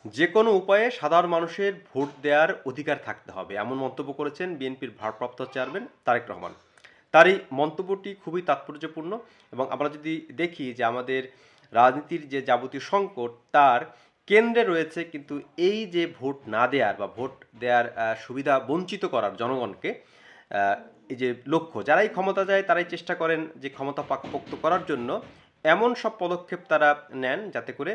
যে কোনো উপায়ে সাধারণ মানুষের ভোট দেওয়ার অধিকার থাকতে হবে, এমন মন্তব্য করেছেন বিএনপির ভারপ্রাপ্ত চেয়ারম্যান তারেক রহমান। তার এই মন্তব্যটি খুবই তাৎপর্যপূর্ণ এবং আমরা যদি দেখি যে আমাদের রাজনীতির যে যাবতীয় সংকট তার কেন্দ্রে রয়েছে কিন্তু এই যে ভোট না দেওয়ার বা ভোট দেওয়ার সুবিধা বঞ্চিত করার জনগণকে, এই যে লক্ষ্য যারাই ক্ষমতা যায় তারাই চেষ্টা করেন যে ক্ষমতা পাকাপোক্ত করার জন্য এমন সব পদক্ষেপ তারা নেন যাতে করে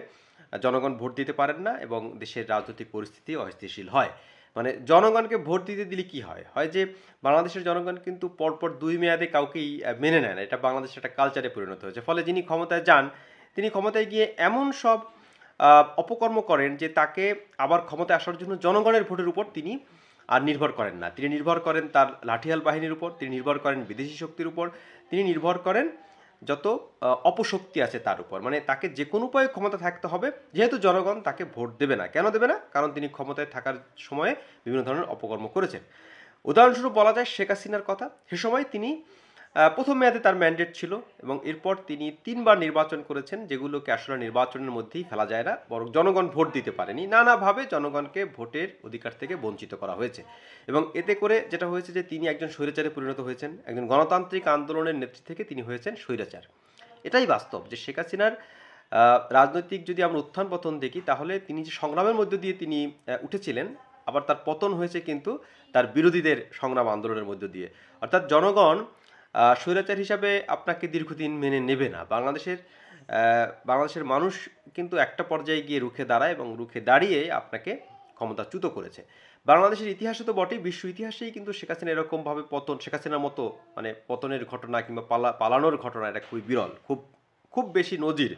জনগণ ভোট দিতে পারেন না এবং দেশের রাজনৈতিক পরিস্থিতি অস্থিতিশীল হয়। মানে জনগণকে ভোট দিতে দিলে কি হয় হয় যে বাংলাদেশের জনগণ কিন্তু পরপর 2 মেয়াদে কাউকেই মেনে নেয় না। এটা বাংলাদেশের একটা কালচারে পরিণত হয়েছে। ফলে যিনি ক্ষমতায় যান তিনি ক্ষমতায় গিয়ে এমন সব অপকর্ম করেন যে তাকে আবার ক্ষমতায় আসার জন্য জনগণের ভোটের উপর তিনি আর নির্ভর করেন না। তিনি নির্ভর করেন তার লাঠিয়াল বাহিনীর উপর, তিনি নির্ভর করেন বিদেশি শক্তির উপর, তিনি নির্ভর করেন যত অপশক্তি আছে তার উপর। মানে তাকে যে কোনো উপায়ে ক্ষমতা থাকতে হবে, যেহেতু জনগণ তাকে ভোট দেবে না। কেন দেবে না? কারণ তিনি ক্ষমতায় থাকার সময়ে বিভিন্ন ধরনের অপকর্ম করেছেন। উদাহরণস্বরূপ বলা যায় শেখ হাসিনার কথা। সে সময় তিনি প্রথম মেয়াদে তার ম্যান্ডেট ছিল এবং এরপর তিনি 3বার নির্বাচন করেছেন, যেগুলোকে আসলে নির্বাচনের মধ্যেই ফেলা যায় না, বরং জনগণ ভোট দিতে পারেনি। নানাভাবে জনগণকে ভোটের অধিকার থেকে বঞ্চিত করা হয়েছে এবং এতে করে যেটা হয়েছে যে তিনি একজন স্বৈরাচারে পরিণত হয়েছেন। একজন গণতান্ত্রিক আন্দোলনের নেত্রী থেকে তিনি হয়েছেন স্বৈরাচার। এটাই বাস্তব যে শেখ হাসিনার রাজনৈতিক যদি আমরা উত্থান পতন দেখি তাহলে তিনি যে সংগ্রামের মধ্য দিয়ে তিনি উঠেছিলেন, আবার তার পতন হয়েছে কিন্তু তার বিরোধীদের সংগ্রাম আন্দোলনের মধ্য দিয়ে। অর্থাৎ জনগণ স্বৈরাচার হিসাবে আপনাকে দীর্ঘদিন মেনে নেবে না। বাংলাদেশের মানুষ কিন্তু একটা পর্যায়ে গিয়ে রুখে দাঁড়ায় এবং রুখে দাঁড়িয়ে আপনাকে ক্ষমতাচ্যুত করেছে। বাংলাদেশের ইতিহাসে তো বটেই, বিশ্ব ইতিহাসেই কিন্তু শেখ হাসিনা এরকমভাবে পতন, শেখ হাসিনার মতো মানে পতনের ঘটনা কিংবা পালানোর ঘটনা এটা খুবই বিরল। খুব খুব বেশি নজির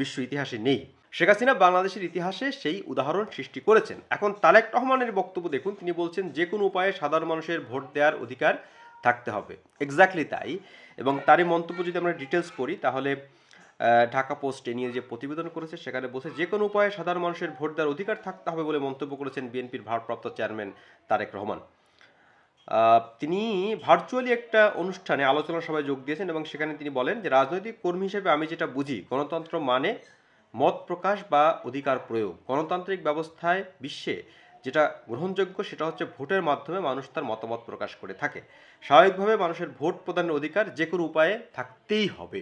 বিশ্ব ইতিহাসে নেই। শেখ হাসিনা বাংলাদেশের ইতিহাসে সেই উদাহরণ সৃষ্টি করেছেন। এখন তারেক রহমানের বক্তব্য দেখুন, তিনি বলছেন যে কোনো উপায়ে সাধারণ মানুষের ভোট দেওয়ার অধিকার থাকতে হবে। এক্স্যাক্টলি তাই। এবং তারই মন্তব্য যদি আমরা ডিটেলস পড়ি তাহলে ঢাকা পোস্ট এ নিয়ে যে প্রতিবেদন করেছে সেখানে বলছে যে কোনো উপায়ে সাধারণ মানুষের ভোট দেওয়ার অধিকার থাকতে হবে বলে মন্তব্য করেছেন বিএনপির ভারপ্রাপ্ত চেয়ারম্যান তারেক রহমান। তিনি ভার্চুয়ালি একটা অনুষ্ঠানে আলোচনা সভায় যোগ দিয়েছেন এবং সেখানে তিনি বলেন যে রাজনৈতিক কর্মী হিসেবে আমি যেটা বুঝি, গণতন্ত্র মানে মত প্রকাশ বা অধিকার প্রয়োগ। গণতান্ত্রিক ব্যবস্থায় বিশ্বে যেটা গ্রহণযোগ্য সেটা হচ্ছে ভোটের মাধ্যমে মানুষ তার মতামত প্রকাশ করে থাকে। স্বাভাবিকভাবে মানুষের ভোট প্রদানের অধিকার যে কোনো উপায়ে থাকতেই হবে।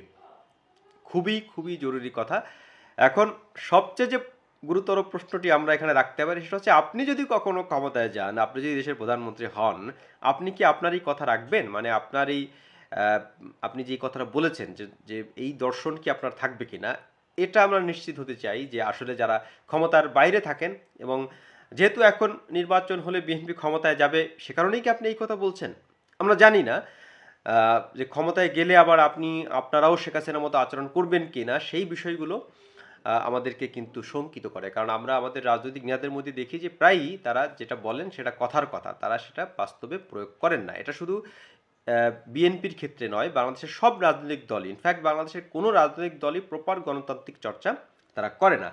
খুবই খুবই জরুরি কথা। এখন সবচেয়ে যে গুরুতর প্রশ্নটি আমরা এখানে রাখতে পারি সেটা হচ্ছে আপনি যদি কখনো ক্ষমতায় যান, আপনি যদি দেশের প্রধানমন্ত্রী হন, আপনি কি আপনার এই কথা রাখবেন? মানে আপনার এই আহ, আপনি যে কথাটা বলেছেন যে যে এই দর্শন কি আপনার থাকবে কিনা, এটা আমরা নিশ্চিত হতে চাই যে আসলে যারা ক্ষমতার বাইরে থাকেন এবং যেহেতু এখন নির্বাচন হলে বিএনপি ক্ষমতায় যাবে সে কারণেই কি আপনি এই কথা বলছেন? আমরা জানি না যে ক্ষমতায় গেলে আবার আপনারাও শেখ হাসিনার মতো আচরণ করবেন কি না, সেই বিষয়গুলো আমাদেরকে কিন্তু শঙ্কিত করে। কারণ আমরা আমাদের রাজনৈতিক নেতাদের মধ্যে দেখি যে প্রায়ই তারা যেটা বলেন সেটা কথার কথা, তারা সেটা বাস্তবে প্রয়োগ করেন না। এটা শুধু বিএনপির ক্ষেত্রে নয়, বাংলাদেশের সব রাজনৈতিক দলই, ইনফ্যাক্ট বাংলাদেশের কোনো রাজনৈতিক দলই প্রপার গণতান্ত্রিক চর্চা তারা করে না।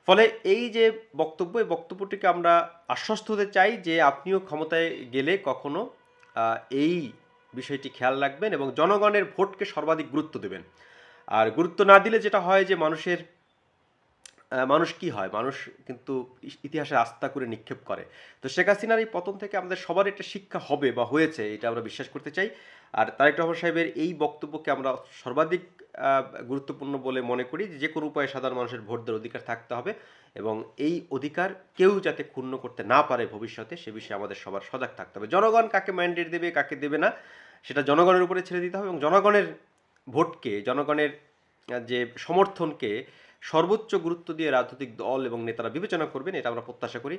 ফলে এই যে বক্তব্য, এই বক্তব্যটিকে আমরা আশ্বস্ত হতে চাই যে আপনিও ক্ষমতায় গেলে কখনো এই বিষয়টি খেয়াল রাখবেন এবং জনগণের ভোটকে সর্বাধিক গুরুত্ব দেবেন। আর গুরুত্ব না দিলে যেটা হয় যে মানুষ কি হয়, মানুষ কিন্তু ইতিহাসে আস্থা করে নিক্ষেপ করে। তো শেখ হাসিনার এই পতন থেকে আমাদের সবার একটা শিক্ষা হবে বা হয়েছে এটা আমরা বিশ্বাস করতে চাই। আর তারেক রহমান সাহেবের এই বক্তব্যকে আমরা সর্বাধিক গুরুত্বপূর্ণ বলে মনে করি যে কোনো উপায়ে সাধারণ মানুষের ভোট দেওয়ার অধিকার থাকতে হবে এবং এই অধিকার কেউ যাতে ক্ষুণ্ণ করতে না পারে ভবিষ্যতে, সে বিষয়ে আমাদের সবার সজাগ থাকতে হবে। জনগণ কাকে ম্যান্ডেট দেবে কাকে দেবে না সেটা জনগণের উপরে ছেড়ে দিতে হবে এবং জনগণের ভোটকে, জনগণের যে সমর্থনকে সর্বোচ্চ গুরুত্ব দিয়ে রাজনৈতিক দল এবং নেতারা বিবেচনা করবেন, এটা আমরা প্রত্যাশা করি।